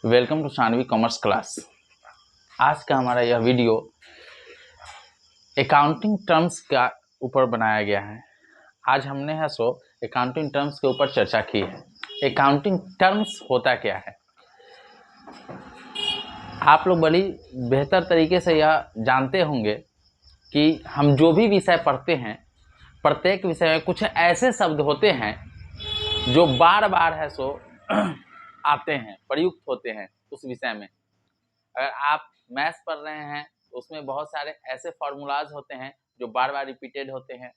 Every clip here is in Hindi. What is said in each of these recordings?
Welcome to Shanvi commerce class. आज का हमारा यह वीडियो अकाउंटिंग टर्म्स का ऊपर बनाया गया है। आज हमने अकाउंटिंग टर्म्स के ऊपर चर्चा की है। अकाउंटिंग टर्म्स होता क्या है, आप लोग बड़ी बेहतर तरीके से यह जानते होंगे कि हम जो भी विषय पढ़ते हैं, प्रत्येक विषय में कुछ ऐसे शब्द होते हैं जो बार बार आते हैं, प्रयुक्त होते हैं उस विषय में। अगर आप मैथ्स पढ़ रहे हैं तो उसमें बहुत सारे ऐसे फार्मूलाज होते हैं जो बार बार रिपीटेड होते हैं,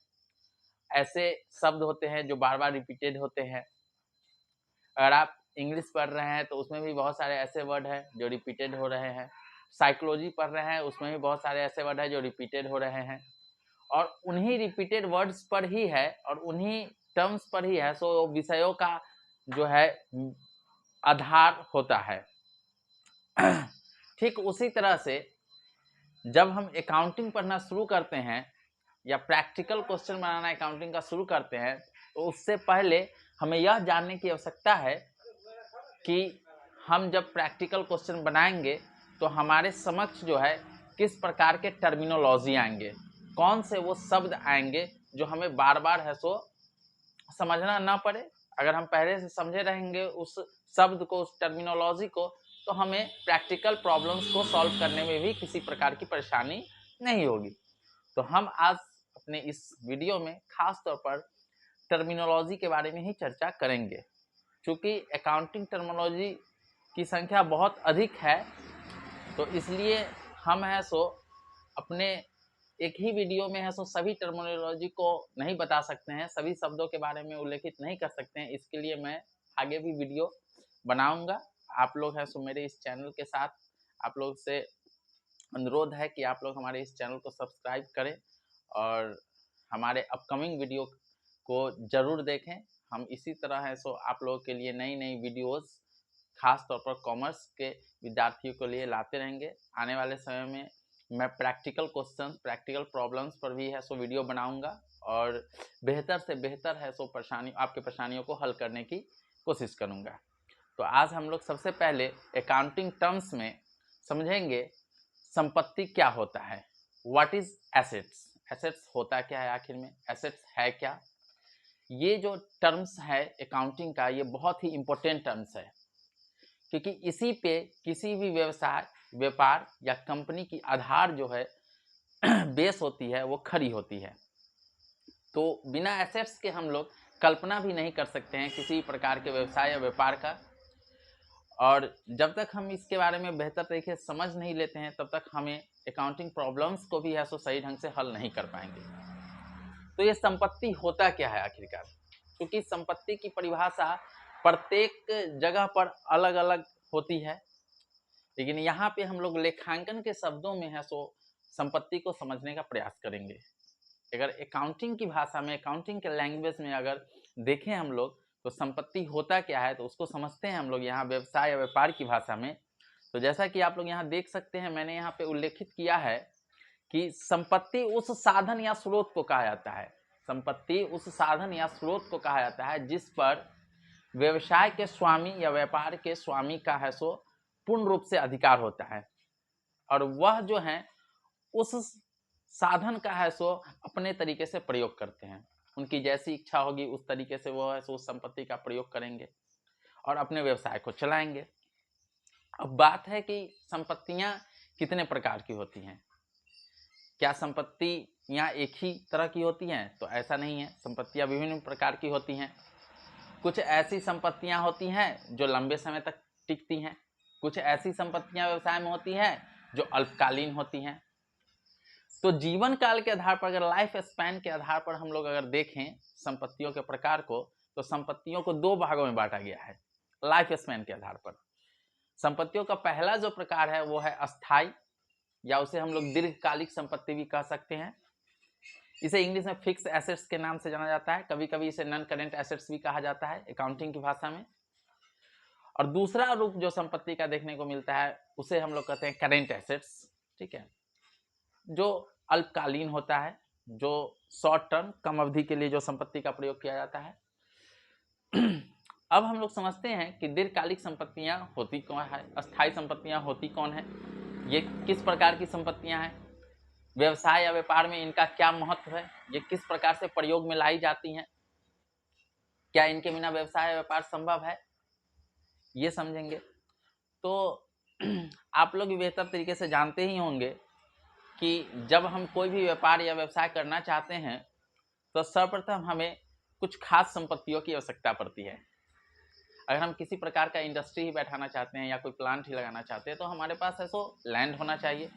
ऐसे शब्द होते हैं जो बार बार रिपीटेड होते हैं। अगर आप इंग्लिश पढ़ रहे हैं तो उसमें भी बहुत सारे ऐसे वर्ड हैं जो रिपीटेड हो रहे हैं। साइकोलॉजी पढ़ रहे हैं उसमें भी बहुत सारे ऐसे वर्ड हैं जो रिपीटेड हो रहे हैं, और उन्हीं रिपीटेड वर्ड्स पर ही है और उन्हीं टर्म्स पर ही है सो विषयों का जो है आधार होता है। ठीक उसी तरह से जब हम अकाउंटिंग पढ़ना शुरू करते हैं या प्रैक्टिकल क्वेश्चन बनाना अकाउंटिंग का शुरू करते हैं तो उससे पहले हमें यह जानने की आवश्यकता है कि हम जब प्रैक्टिकल क्वेश्चन बनाएंगे तो हमारे समक्ष जो है किस प्रकार के टर्मिनोलॉजी आएंगे, कौन से वो शब्द आएंगे जो हमें बार बार समझना ना पड़े। अगर हम पहले से समझे रहेंगे उस शब्द को, उस टर्मिनोलॉजी को, तो हमें प्रैक्टिकल प्रॉब्लम्स को सॉल्व करने में भी किसी प्रकार की परेशानी नहीं होगी। तो हम आज अपने इस वीडियो में खास तौर पर टर्मिनोलॉजी के बारे में ही चर्चा करेंगे। क्योंकि अकाउंटिंग टर्मिनोलॉजी की संख्या बहुत अधिक है तो इसलिए हम अपने एक ही वीडियो में सभी टर्मिनोलॉजी को नहीं बता सकते हैं, सभी शब्दों के बारे में उल्लेखित नहीं कर सकते हैं। इसके लिए मैं आगे भी वीडियो बनाऊंगा। आप लोग मेरे इस चैनल के साथ आप लोग से अनुरोध है कि आप लोग हमारे इस चैनल को सब्सक्राइब करें और हमारे अपकमिंग वीडियो को ज़रूर देखें। हम इसी तरह आप लोगों के लिए नई नई वीडियोस खास तौर पर कॉमर्स के विद्यार्थियों के लिए लाते रहेंगे। आने वाले समय में मैं प्रैक्टिकल क्वेश्चंस, प्रैक्टिकल प्रॉब्लम्स पर भी वीडियो बनाऊंगा और बेहतर से बेहतर आपके परेशानियों को हल करने की कोशिश करूंगा। तो आज हम लोग सबसे पहले अकाउंटिंग टर्म्स में समझेंगे संपत्ति क्या होता है, व्हाट इज एसेट्स। एसेट्स होता क्या है, आखिर में एसेट्स है क्या। ये जो टर्म्स है अकाउंटिंग का, ये बहुत ही इम्पोर्टेंट टर्म्स है क्योंकि इसी पे किसी भी व्यवसाय, व्यापार या कंपनी की आधार जो है बेस होती है, वो खड़ी होती है। तो बिना एसेट्स के हम लोग कल्पना भी नहीं कर सकते हैं किसी प्रकार के व्यवसाय या व्यापार का, और जब तक हम इसके बारे में बेहतर तरीके से समझ नहीं लेते हैं तब तक हमें अकाउंटिंग प्रॉब्लम्स को भी सही ढंग से हल नहीं कर पाएंगे। तो ये संपत्ति होता क्या है आखिरकार, क्योंकि संपत्ति की परिभाषा प्रत्येक जगह पर अलग अलग होती है, लेकिन यहाँ पे हम लोग लेखांकन के शब्दों में संपत्ति को समझने का प्रयास करेंगे। अगर अकाउंटिंग की भाषा में, अकाउंटिंग के लैंग्वेज में अगर देखें हम लोग तो संपत्ति होता क्या है तो उसको समझते हैं हम लोग यहाँ व्यवसाय या व्यापार की भाषा में। तो जैसा कि आप लोग यहाँ देख सकते हैं, मैंने यहाँ पे उल्लेखित किया है कि संपत्ति उस साधन या स्रोत को कहा जाता है। संपत्ति उस साधन या स्रोत को कहा जाता है जिस पर व्यवसाय के स्वामी या व्यापार के स्वामी का पूर्ण रूप से अधिकार होता है, और वह जो है उस साधन का अपने तरीके से प्रयोग करते हैं। उनकी जैसी इच्छा होगी उस तरीके से वो उस संपत्ति का प्रयोग करेंगे और अपने व्यवसाय को चलाएंगे। अब बात है कि संपत्तियां कितने प्रकार की होती हैं। क्या संपत्तियां एक ही तरह की होती हैं? तो ऐसा नहीं है, संपत्तियां विभिन्न प्रकार की होती हैं। कुछ ऐसी संपत्तियां होती हैं जो लंबे समय तक टिकती हैं, कुछ ऐसी संपत्तियां व्यवसाय में होती हैं जो अल्पकालीन होती हैं। तो जीवन काल के आधार पर, अगर लाइफ स्पैन के आधार पर हम लोग अगर देखें संपत्तियों के प्रकार को, तो संपत्तियों को दो भागों में बांटा गया है लाइफ स्पैन के आधार पर। संपत्तियों का पहला जो प्रकार है वो है अस्थाई, या उसे हम लोग दीर्घकालिक संपत्ति भी कह सकते हैं। इसे इंग्लिश में फिक्स एसेट्स के नाम से जाना जाता है, कभी कभी इसे नॉन करेंट एसेट्स भी कहा जाता है अकाउंटिंग की भाषा में। और दूसरा रूप जो संपत्ति का देखने को मिलता है उसे हम लोग कहते हैं करेंट एसेट्स, ठीक है, जो अल्पकालीन होता है, जो शॉर्ट टर्म, कम अवधि के लिए जो संपत्ति का प्रयोग किया जाता है। अब हम लोग समझते हैं कि दीर्घकालिक संपत्तियां होती कौन है, अस्थायी संपत्तियां होती कौन है, ये किस प्रकार की संपत्तियां हैं, व्यवसाय या व्यापार में इनका क्या महत्व है, ये किस प्रकार से प्रयोग में लाई जाती हैं, क्या इनके बिना व्यवसाय या व्यापार संभव है, ये समझेंगे। तो आप लोग भी बेहतर तरीके से जानते ही होंगे कि जब हम कोई भी व्यापार या व्यवसाय करना चाहते हैं तो सर्वप्रथम हमें कुछ खास संपत्तियों की आवश्यकता पड़ती है। अगर हम किसी प्रकार का इंडस्ट्री ही बैठाना चाहते हैं या कोई प्लांट ही लगाना चाहते हैं तो हमारे पास ऐसो लैंड होना चाहिए,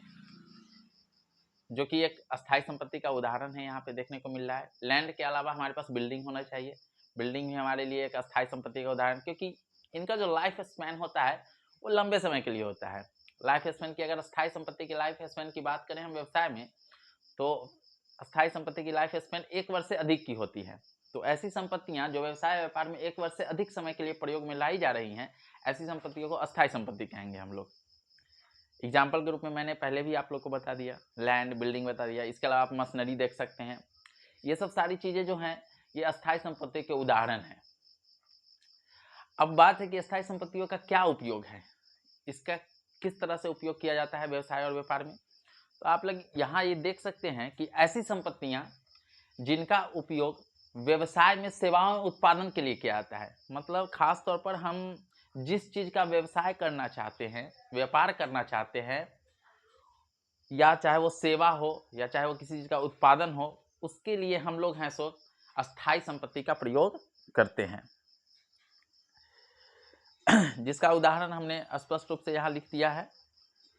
जो कि एक अस्थायी संपत्ति का उदाहरण है, यहाँ पे देखने को मिल रहा है। लैंड के अलावा हमारे पास बिल्डिंग होना चाहिए, बिल्डिंग भी हमारे लिए एक अस्थायी संपत्ति का उदाहरण, क्योंकि इनका जो लाइफ स्पैन होता है वो लंबे समय के लिए होता है। लाइफ स्पैन की अगर अस्थायी संपत्ति की लाइफ स्पैन की बात करें हम व्यवसाय में, तो अस्थायी संपत्ति की लाइफ स्पैन 1 वर्ष से अधिक की होती है। तो ऐसी संपत्तियां जो व्यवसाय व्यापार में 1 वर्ष से अधिक समय के लिए प्रयोग में लाई जा रही हैं, ऐसी संपत्तियों को अस्थायी संपत्ति कहेंगे हम लोग। एग्जाम्पल के रूप में मैंने पहले भी आप लोग को बता दिया, लैंड, बिल्डिंग बता दिया, इसके अलावा आप मशीनरी देख सकते हैं। ये सब सारी चीज़ें जो हैं ये अस्थायी संपत्ति के उदाहरण हैं। अब बात है कि अस्थायी संपत्तियों का क्या उपयोग है, इसका किस तरह से उपयोग किया जाता है व्यवसाय और व्यापार में। तो आप लोग यहाँ ये देख सकते हैं कि ऐसी संपत्तियाँ जिनका उपयोग व्यवसाय में सेवाओं उत्पादन के लिए किया जाता है, मतलब खास तौर पर हम जिस चीज़ का व्यवसाय करना चाहते हैं, व्यापार करना चाहते हैं, या चाहे वो सेवा हो या चाहे वो किसी चीज़ का उत्पादन हो, उसके लिए हम लोग हैं सो अस्थायी संपत्ति का प्रयोग करते हैं। जिसका उदाहरण हमने स्पष्ट रूप से यहाँ लिख दिया है,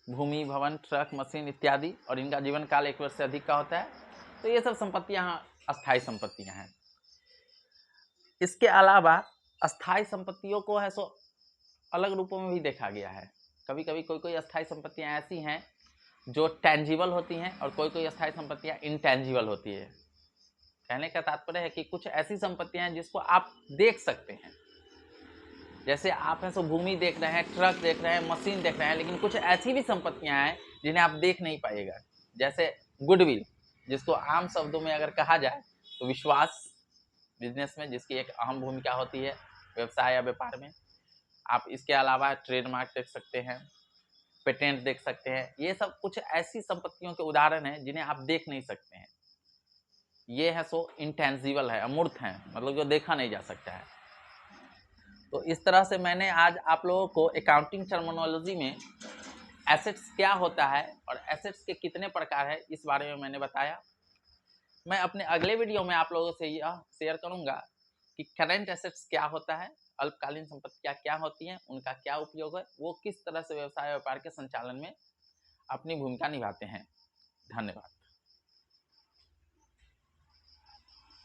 भूमि, भवन, ट्रक, मशीन इत्यादि, और इनका जीवन काल 1 वर्ष से अधिक का होता है। तो ये सब संपत्तियाँ अस्थायी संपत्तियाँ हैं। इसके अलावा अस्थायी संपत्तियों को है सो अलग रूपों में भी देखा गया है। कभी कभी कोई अस्थायी संपत्तियाँ ऐसी हैं जो टेंजिबल होती हैं और कोई अस्थायी संपत्तियाँ इनटेंजिबल होती है। कहने का तात्पर्य है कि कुछ ऐसी संपत्तियाँ हैं जिसको आप देख सकते हैं, जैसे आप हैं सो भूमि देख रहे हैं, ट्रक देख रहे हैं, मशीन देख रहे हैं, लेकिन कुछ ऐसी भी संपत्तियाँ हैं जिन्हें आप देख नहीं पाइएगा, जैसे गुडविल, जिसको आम शब्दों में अगर कहा जाए तो विश्वास, बिजनेस में जिसकी एक अहम भूमिका होती है व्यवसाय या व्यापार में। आप इसके अलावा ट्रेडमार्क देख सकते हैं, पेटेंट देख सकते हैं। ये सब कुछ ऐसी संपत्तियों के उदाहरण हैं जिन्हें आप देख नहीं सकते हैं। ये है सो इंटेंजिबल है, अमूर्त है, मतलब जो देखा नहीं जा सकता है। तो इस तरह से मैंने आज आप लोगों को अकाउंटिंग टर्मिनोलॉजी में एसेट्स क्या होता है और एसेट्स के कितने प्रकार है इस बारे में मैंने बताया। मैं अपने अगले वीडियो में आप लोगों से यह शेयर करूंगा कि करंट एसेट्स क्या होता है, अल्पकालीन संपत्तियां क्या होती हैं, उनका क्या उपयोग है, वो किस तरह से व्यवसाय व्यापार के संचालन में अपनी भूमिका निभाते हैं। धन्यवाद।